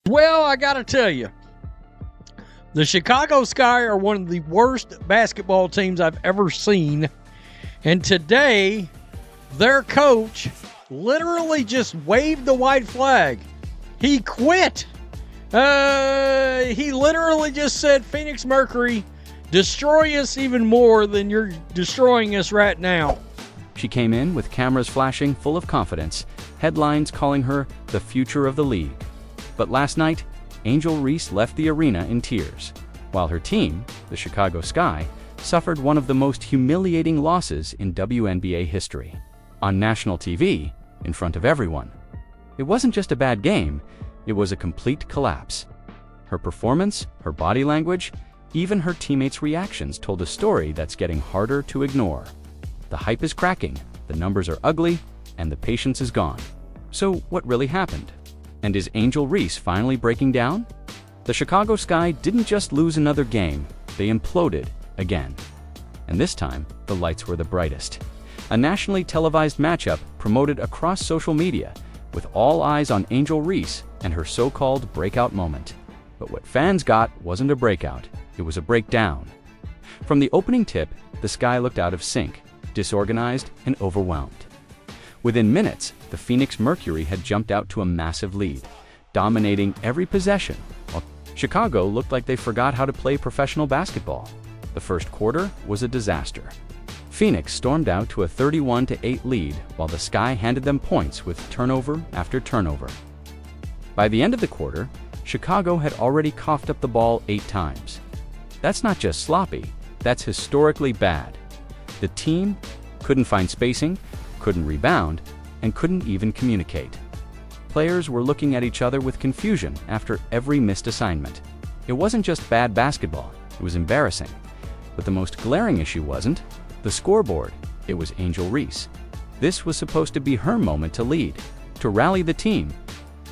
Well, I got to tell you, the Chicago Sky are one of the worst basketball teams I've ever seen. And today, their coach literally just waved the white flag. He quit. He literally just said, Phoenix Mercury, destroy us even more than you're destroying us right now. She came in with cameras flashing, full of confidence, headlines calling her the future of the league. But last night, Angel Reese left the arena in tears, while her team, the Chicago Sky, suffered one of the most humiliating losses in WNBA history. On national TV, in front of everyone. It wasn't just a bad game, it was a complete collapse. Her performance, her body language, even her teammates' reactions told a story that's getting harder to ignore. The hype is cracking, the numbers are ugly, and the patience is gone. So what really happened? And is Angel Reese finally breaking down? The Chicago Sky didn't just lose another game, they imploded again. And this time, the lights were the brightest. A nationally televised matchup promoted across social media, with all eyes on Angel Reese and her so-called breakout moment. But what fans got wasn't a breakout, it was a breakdown. From the opening tip, the Sky looked out of sync, disorganized and overwhelmed. Within minutes, the Phoenix Mercury had jumped out to a massive lead, dominating every possession, while Chicago looked like they forgot how to play professional basketball. The first quarter was a disaster. Phoenix stormed out to a 31-8 lead, while the Sky handed them points with turnover after turnover. By the end of the quarter, Chicago had already coughed up the ball 8 times. That's not just sloppy, that's historically bad. The team couldn't find spacing, couldn't rebound, and couldn't even communicate. Players were looking at each other with confusion after every missed assignment. It wasn't just bad basketball, it was embarrassing. But the most glaring issue wasn't the scoreboard, it was Angel Reese. This was supposed to be her moment to lead, to rally the team,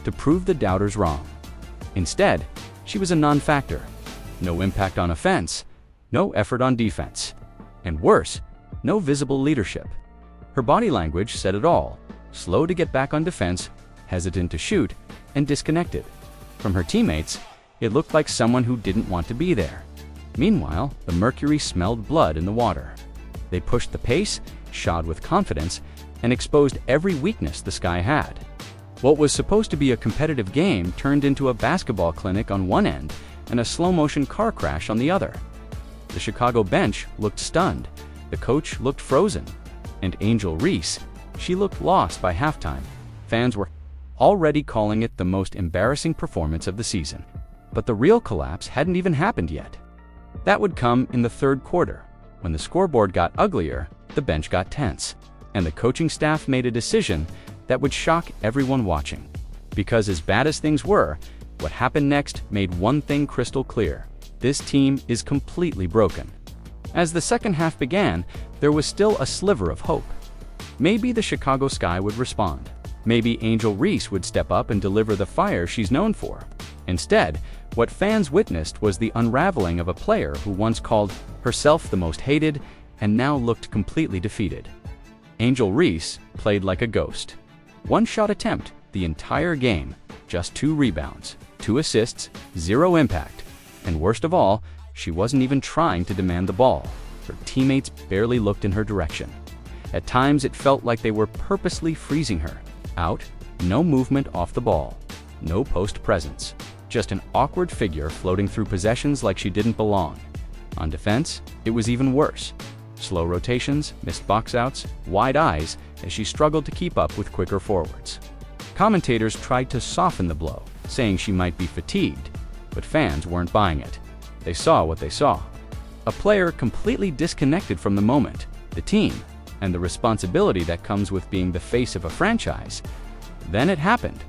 to prove the doubters wrong. Instead, she was a non-factor. No impact on offense, no effort on defense. And worse, no visible leadership. Her body language said it all, slow to get back on defense, hesitant to shoot, and disconnected. From her teammates, it looked like someone who didn't want to be there. Meanwhile, the Mercury smelled blood in the water. They pushed the pace, shot with confidence, and exposed every weakness the Sky had. What was supposed to be a competitive game turned into a basketball clinic on one end and a slow-motion car crash on the other. The Chicago bench looked stunned, the coach looked frozen, and Angel Reese, she looked lost by halftime. Fans were already calling it the most embarrassing performance of the season. But the real collapse hadn't even happened yet. That would come in the third quarter. When the scoreboard got uglier, the bench got tense, and the coaching staff made a decision that would shock everyone watching. Because as bad as things were, what happened next made one thing crystal clear. This team is completely broken. As the second half began, there was still a sliver of hope. Maybe the Chicago Sky would respond. Maybe Angel Reese would step up and deliver the fire she's known for. Instead, what fans witnessed was the unraveling of a player who once called herself the most hated and now looked completely defeated. Angel Reese played like a ghost. One shot attempt the entire game, just 2 rebounds, 2 assists, 0 impact. And worst of all, she wasn't even trying to demand the ball. Her teammates barely looked in her direction. At times it felt like they were purposely freezing her. Out, no movement off the ball, no post presence. Just an awkward figure floating through possessions like she didn't belong. On defense, it was even worse. Slow rotations, missed box outs, wide eyes as she struggled to keep up with quicker forwards. Commentators tried to soften the blow, saying she might be fatigued, but fans weren't buying it. They saw what they saw. A player completely disconnected from the moment, the team, and the responsibility that comes with being the face of a franchise. Then it happened,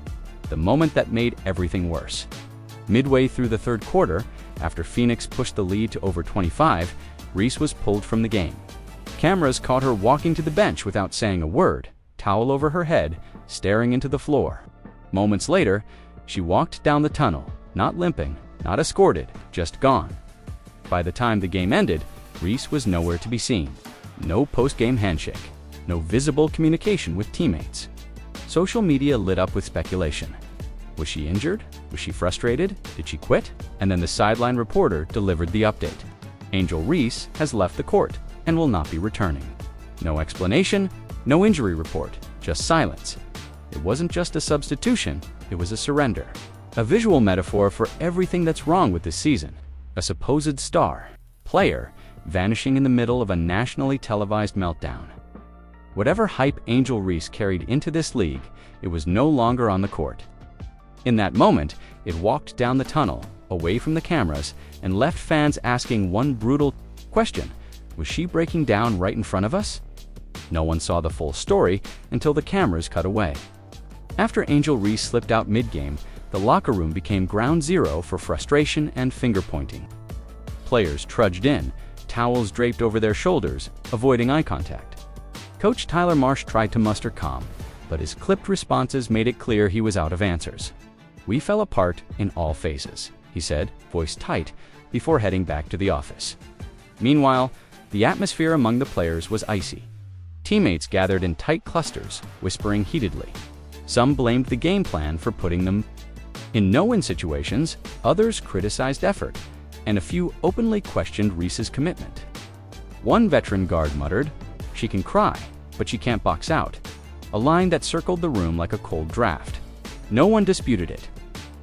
the moment that made everything worse. Midway through the third quarter, after Phoenix pushed the lead to over 25, Reese was pulled from the game. Cameras caught her walking to the bench without saying a word, towel over her head, staring into the floor. Moments later, she walked down the tunnel, not limping, not escorted, just gone. By the time the game ended, Reese was nowhere to be seen. No post-game handshake, no visible communication with teammates. Social media lit up with speculation. Was she injured? Was she frustrated? Did she quit? And then the sideline reporter delivered the update. Angel Reese has left the court and will not be returning. No explanation, no injury report, just silence. It wasn't just a substitution, it was a surrender. A visual metaphor for everything that's wrong with this season. A supposed star, player, vanishing in the middle of a nationally televised meltdown. Whatever hype Angel Reese carried into this league, it was no longer on the court. In that moment, it walked down the tunnel, away from the cameras, and left fans asking one brutal question: was she breaking down right in front of us? No one saw the full story until the cameras cut away. After Angel Reese slipped out mid-game, the locker room became ground zero for frustration and finger-pointing. Players trudged in, towels draped over their shoulders, avoiding eye contact. Coach Tyler Marsh tried to muster calm, but his clipped responses made it clear he was out of answers. "We fell apart in all phases," he said, voice tight, before heading back to the office. Meanwhile, the atmosphere among the players was icy. Teammates gathered in tight clusters, whispering heatedly. Some blamed the game plan for putting them in no-win situations, others criticized effort, and a few openly questioned Reese's commitment. One veteran guard muttered, "She can cry, but she can't box out," a line that circled the room like a cold draft. No one disputed it.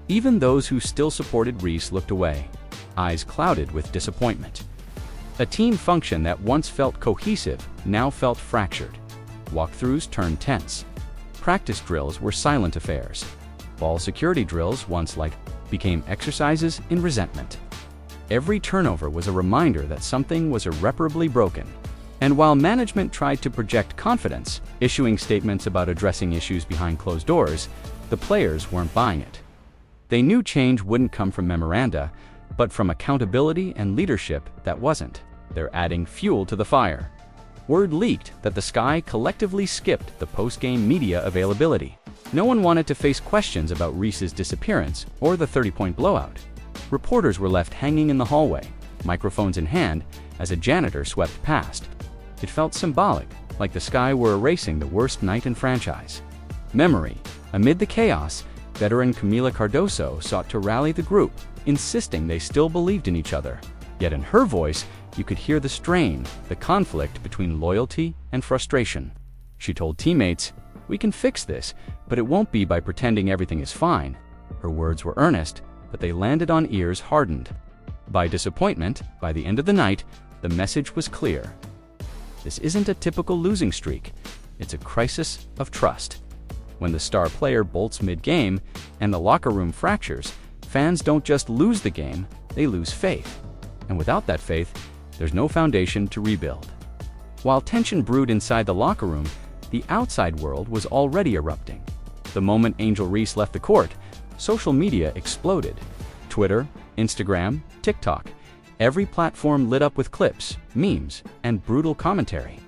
Even those who still supported Reese looked away, eyes clouded with disappointment. A team function that once felt cohesive now felt fractured. Walkthroughs turned tense. Practice drills were silent affairs. Ball security drills, once light, became exercises in resentment. Every turnover was a reminder that something was irreparably broken. And while management tried to project confidence, issuing statements about addressing issues behind closed doors, the players weren't buying it. They knew change wouldn't come from memoranda, but from accountability and leadership that wasn't. They're adding fuel to the fire. Word leaked that the Sky collectively skipped the post-game media availability. No one wanted to face questions about Reese's disappearance or the 30-point blowout. Reporters were left hanging in the hallway, microphones in hand, as a janitor swept past. It felt symbolic, like the Sky were erasing the worst night in franchise memory. Amid the chaos, veteran Camila Cardoso sought to rally the group, insisting they still believed in each other. Yet in her voice, you could hear the strain, the conflict between loyalty and frustration. She told teammates, "We can fix this, but it won't be by pretending everything is fine." Her words were earnest, but they landed on ears hardened. By disappointment, by the end of the night, the message was clear. This isn't a typical losing streak. It's a crisis of trust. When the star player bolts mid-game and the locker room fractures, fans don't just lose the game, they lose faith. And without that faith, there's no foundation to rebuild. While tension brewed inside the locker room, the outside world was already erupting. The moment Angel Reese left the court, social media exploded. Twitter, Instagram, TikTok, every platform lit up with clips, memes, and brutal commentary.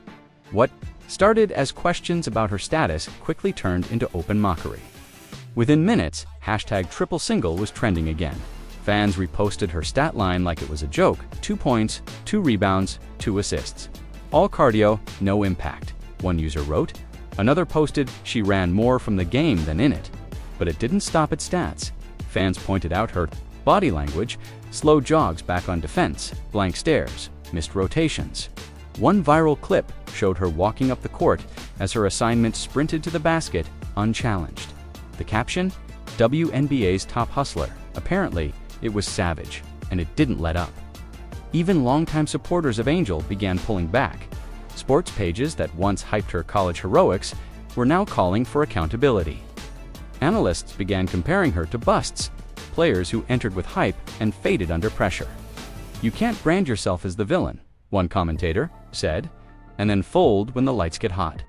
What started as questions about her status quickly turned into open mockery. Within minutes, #triple single was trending again. Fans reposted her stat line like it was a joke: 2 points, 2 rebounds, 2 assists. All cardio, no impact, one user wrote. Another posted she ran more from the game than in it. But it didn't stop at stats. Fans pointed out her body language, slow jogs back on defense, blank stares, missed rotations. One viral clip showed her walking up the court as her assignment sprinted to the basket, unchallenged. The caption, "WNBA's top hustler." Apparently, it was savage, and it didn't let up. Even longtime supporters of Angel began pulling back. Sports pages that once hyped her college heroics were now calling for accountability. Analysts began comparing her to busts, players who entered with hype and faded under pressure. "You can't brand yourself as the villain," one commentator said, "and then fold when the lights get hot."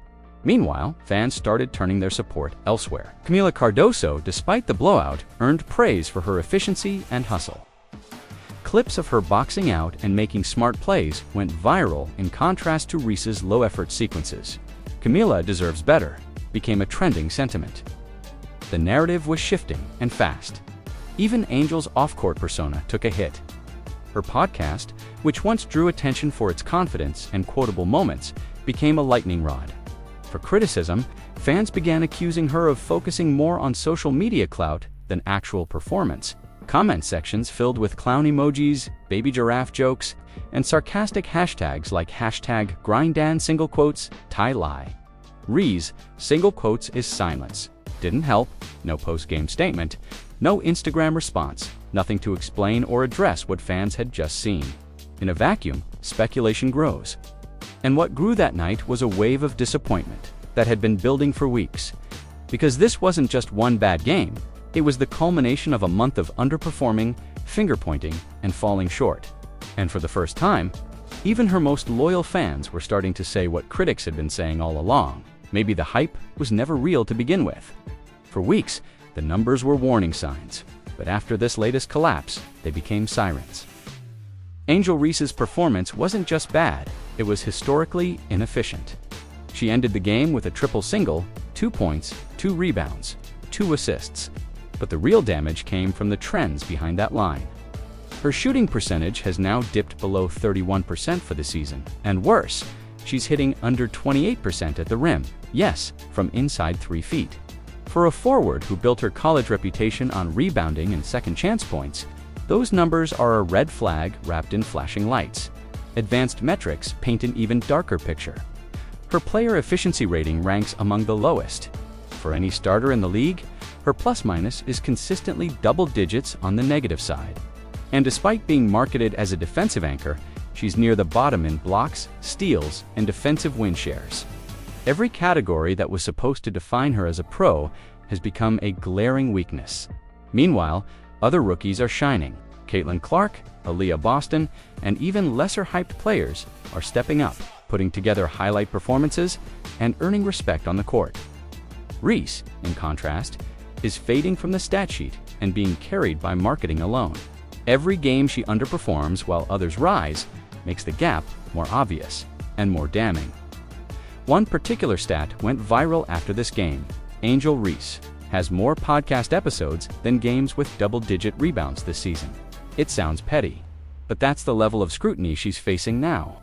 Meanwhile, fans started turning their support elsewhere. Camila Cardoso, despite the blowout, earned praise for her efficiency and hustle. Clips of her boxing out and making smart plays went viral in contrast to Reese's low-effort sequences. "Camila deserves better" became a trending sentiment. The narrative was shifting, and fast. Even Angel's off-court persona took a hit. Her podcast, which once drew attention for its confidence and quotable moments, became a lightning rod. For criticism, fans began accusing her of focusing more on social media clout than actual performance. Comment sections filled with clown emojis, baby giraffe jokes, and sarcastic hashtags like #grindan single quotes, tie lie. REESE single quotes is silence. Didn't help, no post-game statement, no Instagram response, nothing to explain or address what fans had just seen. In a vacuum, speculation grows. And what grew that night was a wave of disappointment that had been building for weeks. Because this wasn't just one bad game, it was the culmination of a month of underperforming, finger-pointing, and falling short. And for the first time, even her most loyal fans were starting to say what critics had been saying all along. Maybe the hype was never real to begin with. For weeks, the numbers were warning signs, but after this latest collapse, they became sirens. Angel Reese's performance wasn't just bad, it was historically inefficient. She ended the game with a triple single, 2 points, 2 rebounds, 2 assists. But the real damage came from the trends behind that line. Her shooting percentage has now dipped below 31% for the season, and worse, she's hitting under 28% at the rim, yes, from inside 3 feet. For a forward who built her college reputation on rebounding and second chance points, those numbers are a red flag wrapped in flashing lights. Advanced metrics paint an even darker picture. Her player efficiency rating ranks among the lowest. For any starter in the league, her plus-minus is consistently double digits on the negative side. And despite being marketed as a defensive anchor, she's near the bottom in blocks, steals, and defensive win shares. Every category that was supposed to define her as a pro has become a glaring weakness. Meanwhile, other rookies are shining. Caitlin Clark, Aaliyah Boston, and even lesser-hyped players are stepping up, putting together highlight performances and earning respect on the court. Reese, in contrast, is fading from the stat sheet and being carried by marketing alone. Every game she underperforms while others rise makes the gap more obvious and more damning. One particular stat went viral after this game. Angel Reese has more podcast episodes than games with double-digit rebounds this season. It sounds petty, but that's the level of scrutiny she's facing now.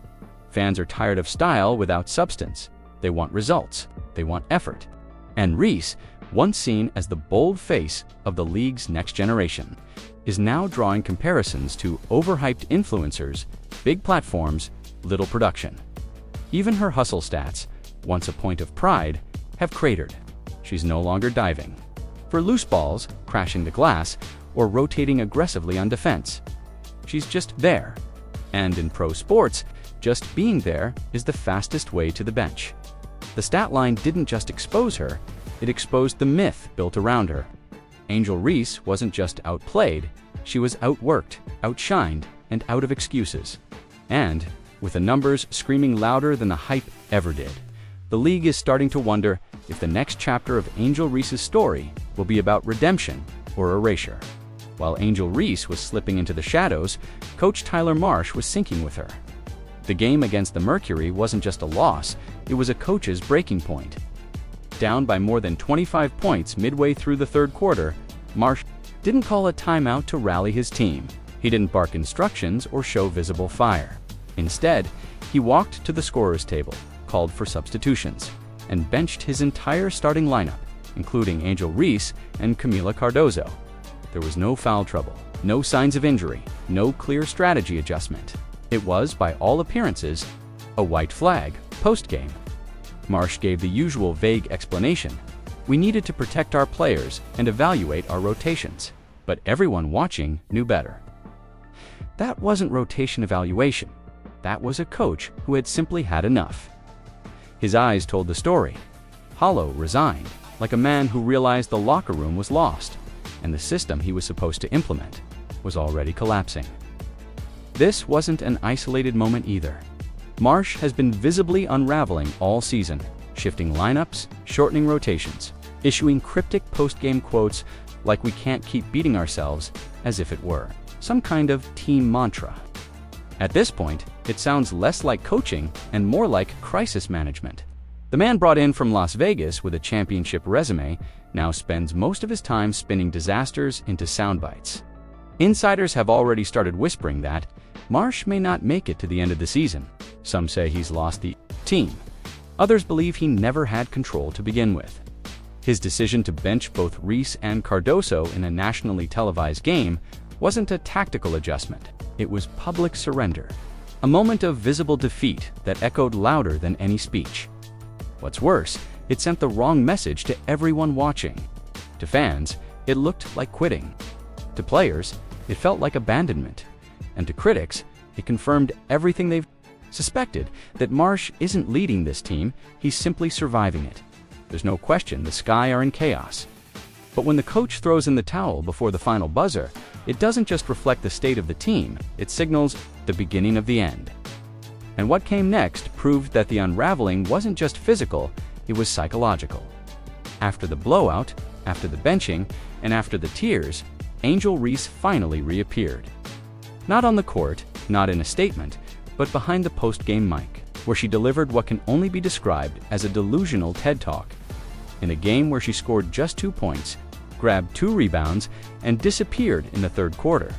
Fans are tired of style without substance. They want results. They want effort. And Reese, once seen as the bold face of the league's next generation, is now drawing comparisons to overhyped influencers, big platforms, little production. Even her hustle stats, once a point of pride, have cratered. She's no longer diving for loose balls, crashing the glass, or rotating aggressively on defense. She's just there. And in pro sports, just being there is the fastest way to the bench. The stat line didn't just expose her, it exposed the myth built around her. Angel Reese wasn't just outplayed, she was outworked, outshined, and out of excuses. And, with the numbers screaming louder than the hype ever did, the league is starting to wonder if the next chapter of Angel Reese's story will be about redemption or erasure. While Angel Reese was slipping into the shadows, Coach Tyler Marsh was sinking with her. The game against the Mercury wasn't just a loss, it was a coach's breaking point. Down by more than 25 points midway through the third quarter, Marsh didn't call a timeout to rally his team. He didn't bark instructions or show visible fire. Instead, he walked to the scorer's table, called for substitutions, and benched his entire starting lineup, including Angel Reese and Camila Cardozo. There was no foul trouble, no signs of injury, no clear strategy adjustment. It was, by all appearances, a white flag post-game. Marsh gave the usual vague explanation. We needed to protect our players and evaluate our rotations, but everyone watching knew better. That wasn't rotation evaluation. That was a coach who had simply had enough. His eyes told the story. Hollow, resigned, like a man who realized the locker room was lost, and the system he was supposed to implement was already collapsing. This wasn't an isolated moment either. Marsh has been visibly unraveling all season, shifting lineups, shortening rotations, issuing cryptic post-game quotes like we can't keep beating ourselves, as if it were some kind of team mantra. At this point, it sounds less like coaching and more like crisis management. The man brought in from Las Vegas with a championship resume now spends most of his time spinning disasters into sound bites. Insiders have already started whispering that Marsh may not make it to the end of the season. Some say he's lost the team. Others believe he never had control to begin with. His decision to bench both Reese and Cardoso in a nationally televised game wasn't a tactical adjustment, it was public surrender. A moment of visible defeat that echoed louder than any speech. What's worse, it sent the wrong message to everyone watching. To fans, it looked like quitting. To players, it felt like abandonment. And to critics, it confirmed everything they've suspected, that Marsh isn't leading this team, he's simply surviving it. There's no question the Sky are in chaos. But when the coach throws in the towel before the final buzzer, it doesn't just reflect the state of the team, it signals the beginning of the end. And what came next proved that the unraveling wasn't just physical, it was psychological. After the blowout, after the benching, and after the tears, Angel Reese finally reappeared. Not on the court, not in a statement, but behind the post-game mic, where she delivered what can only be described as a delusional TED Talk. In a game where she scored just 2 points, grabbed 2 rebounds, and disappeared in the third quarter,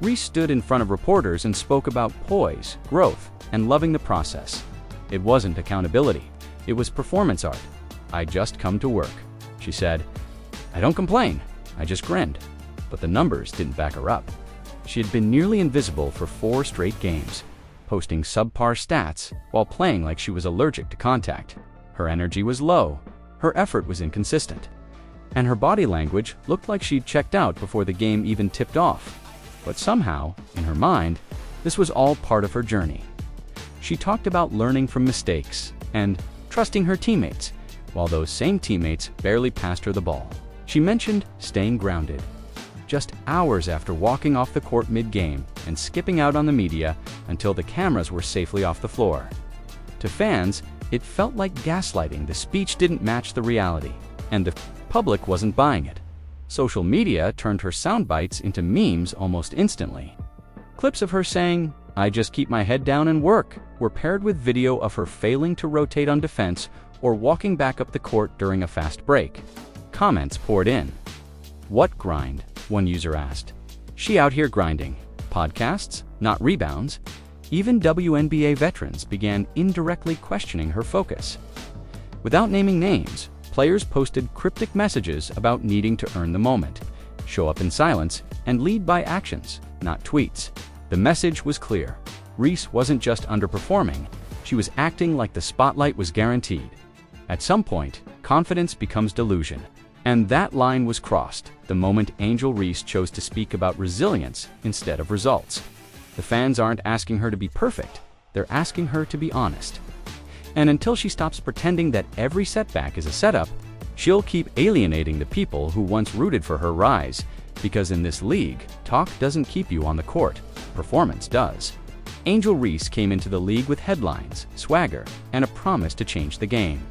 Reese stood in front of reporters and spoke about poise, growth, and loving the process. It wasn't accountability, it was performance art. "I just come to work," she said. "I don't complain, I just grinned." But the numbers didn't back her up. She had been nearly invisible for 4 straight games, posting subpar stats while playing like she was allergic to contact. Her energy was low, her effort was inconsistent, and her body language looked like she'd checked out before the game even tipped off. But somehow, in her mind, this was all part of her journey. She talked about learning from mistakes and trusting her teammates, while those same teammates barely passed her the ball. She mentioned staying grounded. Just hours after walking off the court mid-game and skipping out on the media until the cameras were safely off the floor. To fans, it felt like gaslighting. The speech didn't match the reality, and the public wasn't buying it. Social media turned her sound bites into memes almost instantly. Clips of her saying, "I just keep my head down and work," were paired with video of her failing to rotate on defense or walking back up the court during a fast break. Comments poured in. "What grind?" one user asked. "She out here grinding. Podcasts, not rebounds." Even WNBA veterans began indirectly questioning her focus. Without naming names, players posted cryptic messages about needing to earn the moment, show up in silence, and lead by actions, not tweets. The message was clear. Reese wasn't just underperforming, she was acting like the spotlight was guaranteed. At some point, confidence becomes delusion. And that line was crossed the moment Angel Reese chose to speak about resilience instead of results. The fans aren't asking her to be perfect, they're asking her to be honest. And until she stops pretending that every setback is a setup, she'll keep alienating the people who once rooted for her rise. Because in this league, talk doesn't keep you on the court, performance does. Angel Reese came into the league with headlines, swagger, and a promise to change the game.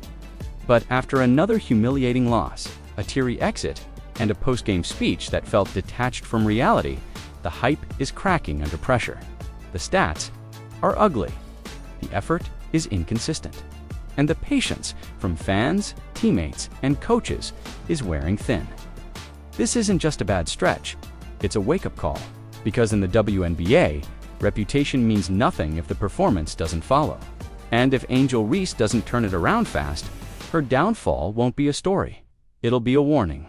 But after another humiliating loss, a teary exit, and a post-game speech that felt detached from reality, the hype is cracking under pressure. The stats are ugly. The effort is inconsistent. And the patience from fans, teammates, and coaches is wearing thin. This isn't just a bad stretch, it's a wake-up call. Because in the WNBA, reputation means nothing if the performance doesn't follow. And if Angel Reese doesn't turn it around fast, her downfall won't be a story. It'll be a warning.